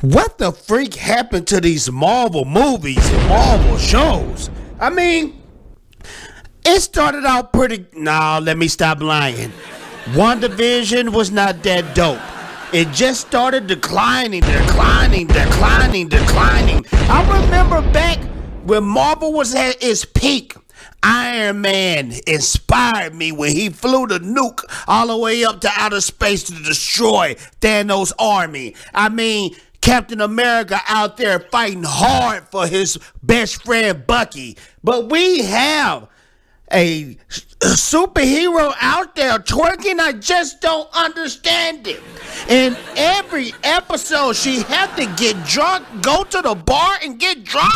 What the freak happened to these Marvel movies and Marvel shows? I mean, it started out pretty. Nah, let me stop lying. WandaVision was not that dope. It just started declining. I remember back when Marvel was at its peak. Iron Man inspired me when he flew the nuke all the way up to outer space to destroy Thanos' army. I mean, Captain America out there fighting hard for his best friend Bucky. But we have a superhero out there twerking. I just don't understand it. In every episode, she had to get drunk, go to the bar and get drunk.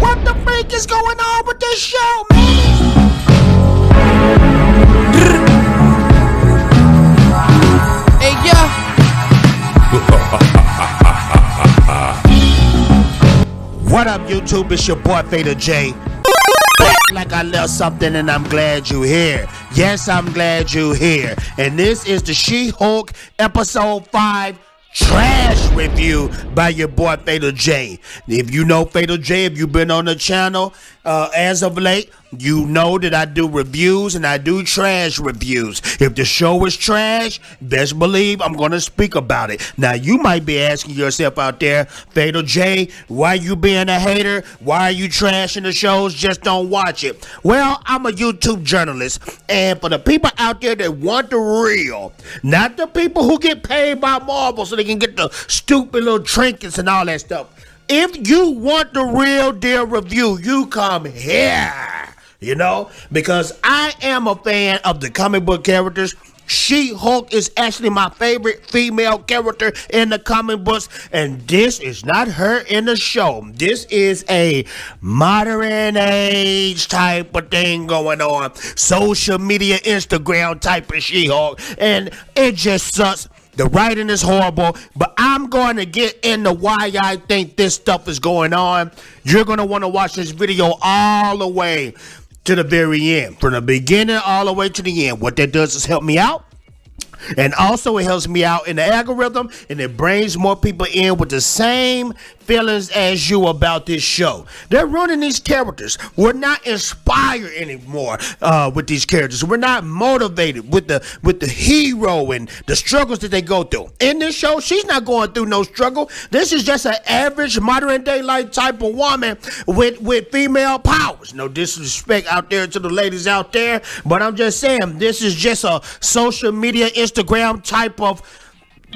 What the freak is going on with this show, man? Hey, yo. What up, YouTube? It's your boy Fader J. Like I left something and I'm glad you're here. Yes, I'm glad you're here. And this is the She-Hulk episode 5 trash review by your boy Fader J. If you know Fader J, if you've been on the channel as of late, you know that I do reviews and I do trash reviews. If the show is trash, best believe I'm going to speak about it. Now, you might be asking yourself out there, Fader J, why you being a hater? Why are you trashing the shows? Just don't watch it. Well, I'm a YouTube journalist, and for the people out there that want the real, not the people who get paid by Marvel so they can get the stupid little trinkets and all that stuff. If you want the real deal review, you come here. You know, because I am a fan of the comic book characters. She-Hulk is actually my favorite female character in the comic books, and this is not her in the show. This is a modern age type of thing going on. Social media, Instagram type of She-Hulk, and it just sucks. The writing is horrible, but I'm going to get into why I think this stuff is going on. You're going to want to watch this video all the way to the very end, from the beginning all the way to the end. What that does is help me out, and also it helps me out in the algorithm, and it brings more people in with the same feelings as you about this show. They're ruining these characters. We're not inspired anymore with these characters. We're not motivated with the hero and the struggles that they go through. In this show, she's not going through no struggle. This is just an average modern day life type of woman with female powers. No disrespect out there to the ladies out there, but I'm just saying this is just a social media Instagram type of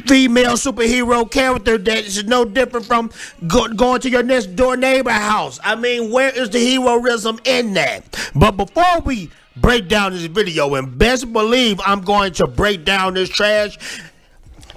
female superhero character that is no different from going to your next door neighbor house. I mean, where is the heroism in that? But before we break down this video, and best believe I'm going to break down this trash,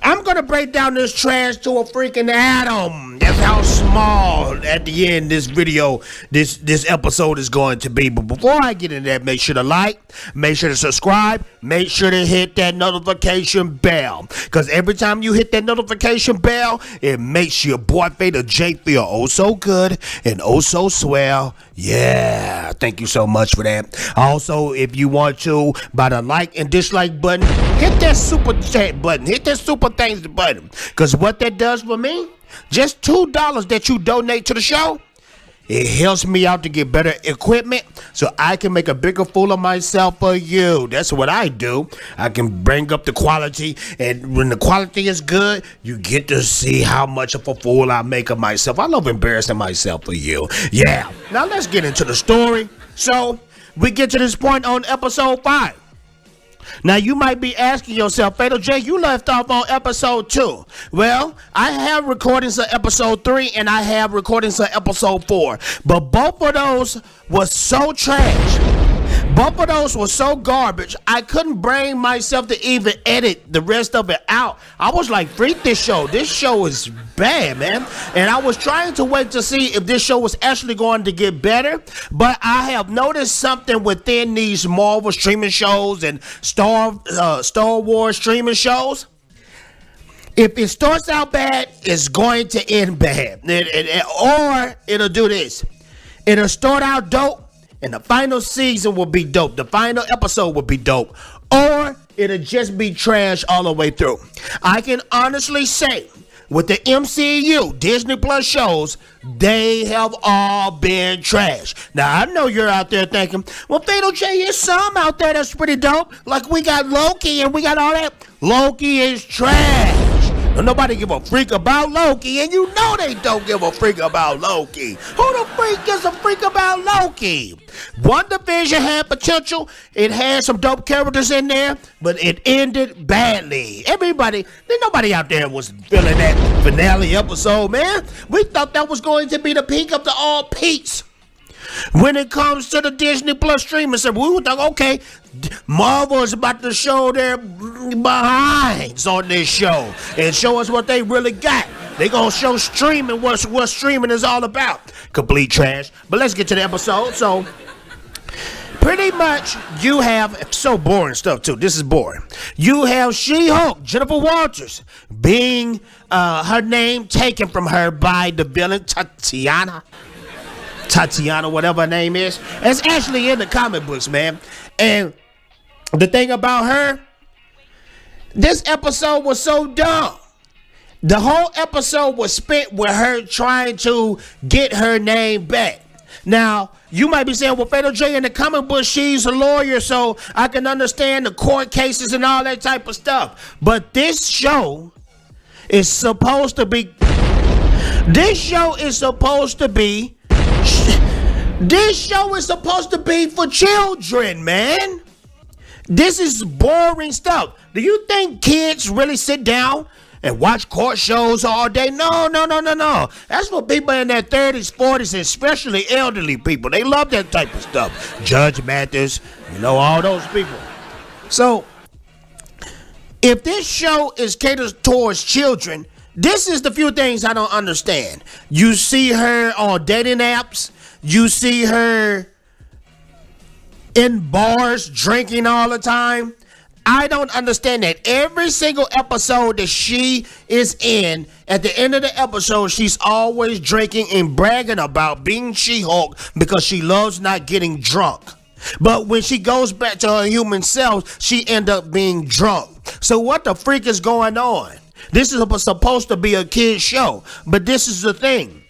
I'm going to break down this trash to a freaking atom. That's how small at the end this video, this episode is going to be. But before I get into that, make sure to like, make sure to subscribe, make sure to hit that notification bell. Because every time you hit that notification bell, it makes your boy Fader J feel oh so good and oh so swell. Yeah, thank you so much for that. Also, if you want to, by the like and dislike button, hit that super chat button, hit that super thanks button. Because what that does for me, just $2 that you donate to the show, it helps me out to get better equipment so I can make a bigger fool of myself for you. That's what I do. I can bring up the quality, and when the quality is good, you get to see how much of a fool I make of myself. I love embarrassing myself for you. Yeah. Now let's get into the story. So we get to this point on episode 5. Now, you might be asking yourself, Fader J, you left off on episode 2. Well, I have recordings of episode 3 and I have recordings of episode 4. But both of those was so trash. Both of those were so garbage, I couldn't bring myself to even edit the rest of it out. I was like, freak this show. This show is bad, man. And I was trying to wait to see if this show was actually going to get better. But I have noticed something within these Marvel streaming shows and Star Wars streaming shows. If it starts out bad, it's going to end bad. Or it'll do this. It'll start out dope, and the final season will be dope. The final episode will be dope. Or it'll just be trash all the way through. I can honestly say with the MCU, Disney Plus shows, they have all been trash. Now, I know you're out there thinking, well, Fatal J, there's some out there that's pretty dope. Like, we got Loki and we got all that. Loki is trash. Don't nobody give a freak about Loki, and you know they don't give a freak about Loki. Who the freak gives a freak about Loki? WandaVision had potential. It had some dope characters in there, but it ended badly. Nobody out there was feeling that finale episode, man. We thought that was going to be the peak of the all peaks. When it comes to the Disney Plus streaming service, we thought, okay, Marvel is about to show their behinds on this show and show us what they really got. They gonna show streaming what streaming is all about. Complete trash. But let's get to the episode. So, pretty much, you have so boring stuff too. This is boring. You have She-Hulk, Jennifer Walters, being her name taken from her by the villain Tatiana, whatever her name is. It's actually in the comic books, man. And the thing about her, this episode was so dumb. The whole episode was spent with her trying to get her name back. Now, you might be saying, well, Fatal J, in the comic book, she's a lawyer, so I can understand the court cases and all that type of stuff. But this show is supposed to be for children, man. This is boring stuff. Do you think kids really sit down and watch court shows all day? No. That's for people in their 30s, 40s, and especially elderly people. They love that type of stuff. Judge Mathis, all those people. So, if this show is catered towards children, this is the few things I don't understand. You see her on dating apps. You see her in bars drinking all the time. I don't understand that. Every single episode that she is in, at the end of the episode, she's always drinking and bragging about being She-Hulk because she loves not getting drunk. But when she goes back to her human self, she ends up being drunk. So what the freak is going on? This is supposed to be a kid's show, but this is the thing.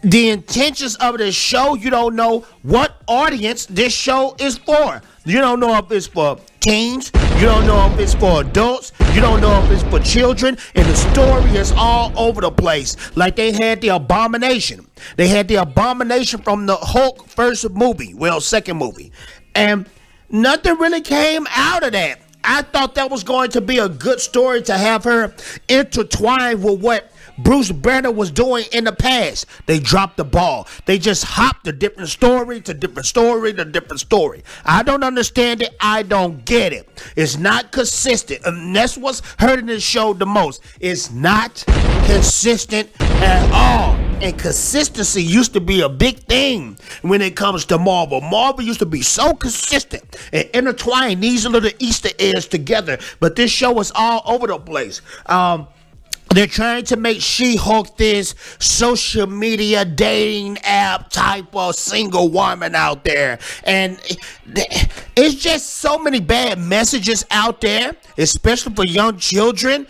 The intentions of this show, you don't know what audience this show is for. You don't know if it's for teens. You don't know if it's for adults. You don't know if it's for children. And the story is all over the place. Like they had the Abomination. They had the Abomination from the Hulk second movie. And nothing really came out of that. I thought that was going to be a good story to have her intertwined with what Bruce Banner was doing in the past. They dropped the ball. They just hopped a different story to different story to different story. I don't understand it. I don't get it. It's not consistent. And that's what's hurting this show the most. It's not consistent at all. And consistency used to be a big thing when it comes to Marvel. Marvel used to be so consistent and intertwine these little Easter eggs together. But this show is all over the place. They're trying to make She-Hulk this social media dating app type of single woman out there. And it's just so many bad messages out there, especially for young children.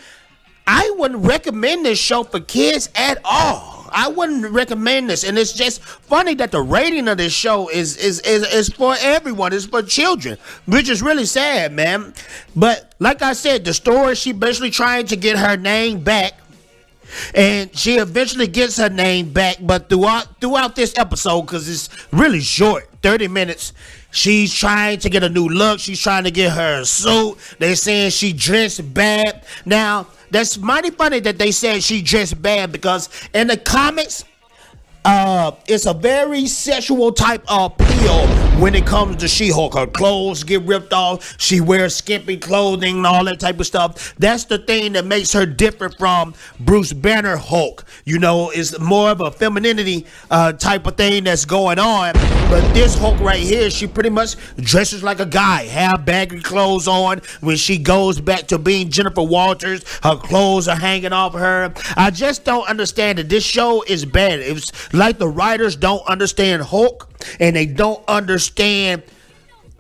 I wouldn't recommend this show for kids at all. I wouldn't recommend this. And it's just funny that the rating of this show is for everyone. It's for children, which is really sad, man. But like I said, the story, she basically trying to get her name back. And she eventually gets her name back. But throughout this episode, because it's really short, 30 minutes, she's trying to get a new look. She's trying to get her a suit. They're saying she dressed bad. Now, that's mighty funny that they said she dressed bad, because in the comics, it's a very sexual type of appeal when it comes to She-Hulk. Her clothes get ripped off. She wears skimpy clothing and all that type of stuff. That's the thing that makes her different from Bruce Banner Hulk. It's more of a femininity type of thing that's going on. But this Hulk right here, she pretty much dresses like a guy. Have baggy clothes on. When she goes back to being Jennifer Walters, her clothes are hanging off her. I just don't understand it. This show is bad. It's like the writers don't understand Hulk, and they don't understand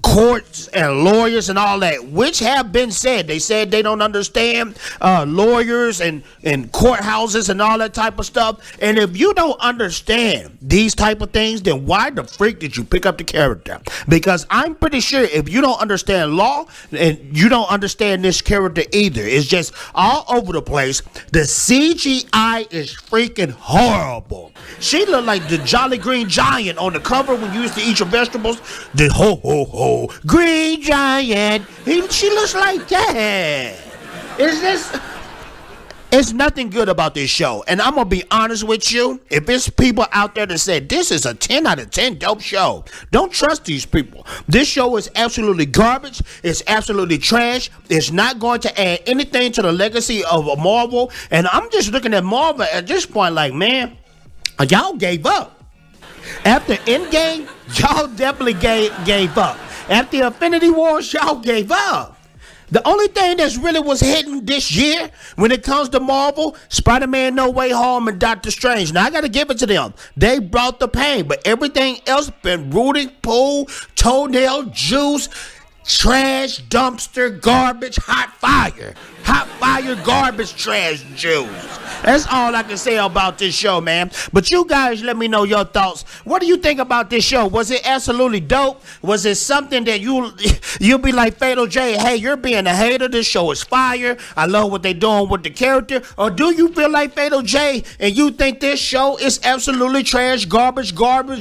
courts and lawyers and all that, which have been said. They said they don't understand lawyers and courthouses and all that type of stuff. And if you don't understand these type of things, then why the freak did you pick up the character? Because I'm pretty sure if you don't understand law and you don't understand this character either, it's just all over the place. The CGI is freaking horrible. She looked like the Jolly Green Giant on the cover when you used to eat your vegetables. The ho ho ho Green Giant. She looks like that. It's nothing good about this show. And I'm going to be honest with you. If it's people out there that said this is a 10 out of 10 dope show, don't trust these people. This show is absolutely garbage. It's absolutely trash. It's not going to add anything to the legacy of Marvel. And I'm just looking at Marvel at this point like, man, y'all gave up. After Endgame, y'all definitely gave up. After Infinity Wars, y'all gave up. The only thing that's really was hitting this year when it comes to Marvel, Spider-Man No Way Home and Doctor Strange. Now, I got to give it to them. They brought the pain, but everything else been rooting, pool, toenail, juice, trash, dumpster, garbage, hot fire. Hot fire, garbage, trash, juice. That's all I can say about this show, man. But you guys let me know your thoughts. What do you think about this show? Was it absolutely dope? Was it something that you'll be like Fatal J, hey, you're being a hater, this show is fire, I love what they're doing with the character? Or do you feel like Fatal J and you think this show is absolutely trash, garbage,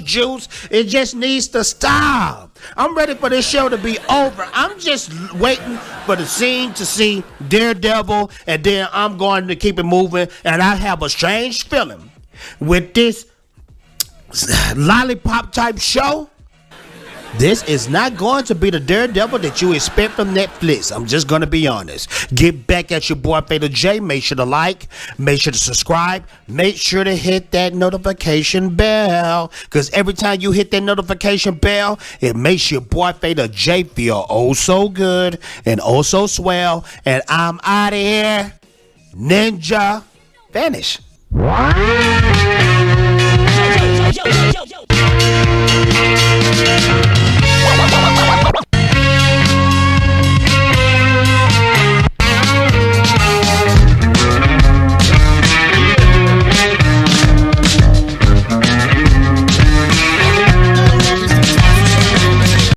juice? It just needs to stop. I'm ready for this show to be over. I'm just waiting for the scene to see Daredevil, and then I'm going to keep it moving. And I have a strange feeling with this lollipop type show. This is not going to be the Daredevil that you expect from Netflix. I'm just going to be honest. Get back at your boy Fatal J. Make sure to like. Make sure to subscribe. Make sure to hit that notification bell. Because every time you hit that notification bell, it makes your boy Fatal J feel oh so good and oh so swell. And I'm out of here. Ninja. Vanish.